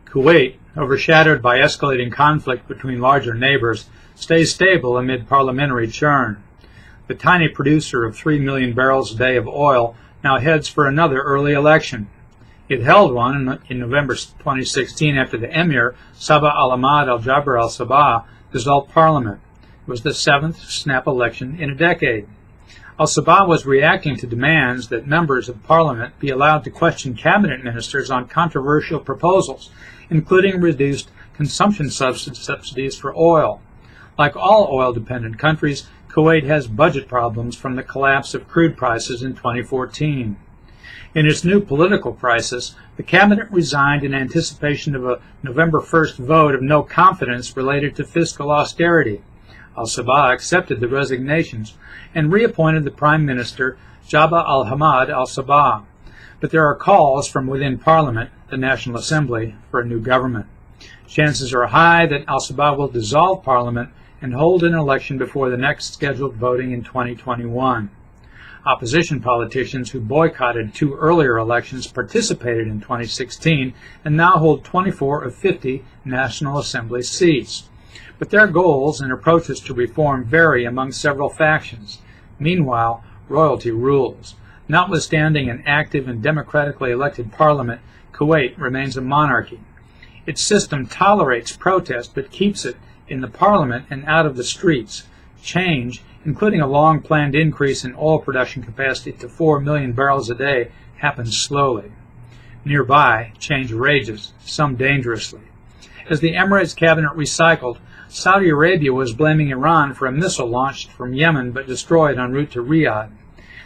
Kuwait, overshadowed by escalating conflict between larger neighbors, stays stable amid parliamentary churn. The tiny producer of 3 million barrels a day of oil now heads for another early election. It held one in November 2016 after the Emir, Sabah al-Ahmad al-Jabr al-Sabah, dissolved parliament. It was the 7th snap election in a decade. Al-Sabah was reacting to demands that members of parliament be allowed to question cabinet ministers on controversial proposals, including reduced consumption subsidies for oil. Like all oil-dependent countries, Kuwait has budget problems from the collapse of crude prices in 2014. In its new political crisis, the cabinet resigned in anticipation of a November 1st vote of no confidence related to fiscal austerity. Al-Sabah accepted the resignations and reappointed the Prime Minister, Jabba al-Hamad al-Sabah. But there are calls from within Parliament, the National Assembly, for a new government. Chances are high that al-Sabah will dissolve Parliament and hold an election before the next scheduled voting in 2021. Opposition politicians who boycotted 2 earlier elections participated in 2016 and now hold 24 of 50 National Assembly seats. But their goals and approaches to reform vary among several factions. Meanwhile, royalty rules. Notwithstanding an active and democratically elected parliament, Kuwait remains a monarchy. Its system tolerates protest but keeps it in the parliament and out of the streets. Change, including a long-planned increase in oil production capacity to 4 million barrels a day, happens slowly. Nearby, change rages, some dangerously. As the Emirates cabinet recycled, Saudi Arabia was blaming Iran for a missile launched from Yemen but destroyed en route to Riyadh.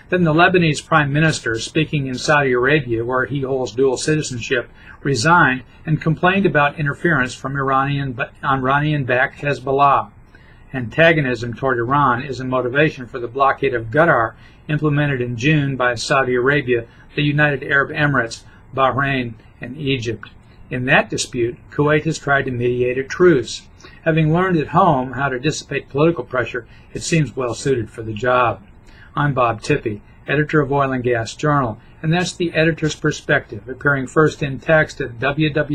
Then the Lebanese prime minister, speaking in Saudi Arabia, where he holds dual citizenship, resigned and complained about interference from Iranian-backed Hezbollah. Antagonism toward Iran is a motivation for the blockade of Qatar, implemented in June by Saudi Arabia, the United Arab Emirates, Bahrain, and Egypt. In that dispute, Kuwait has tried to mediate a truce. Having learned at home how to dissipate political pressure, it seems well suited for the job. I'm Bob Tippie, editor of Oil and Gas Journal, and that's the editor's perspective, appearing first in text at www.ogj.com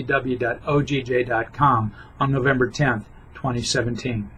on November 10, 2017.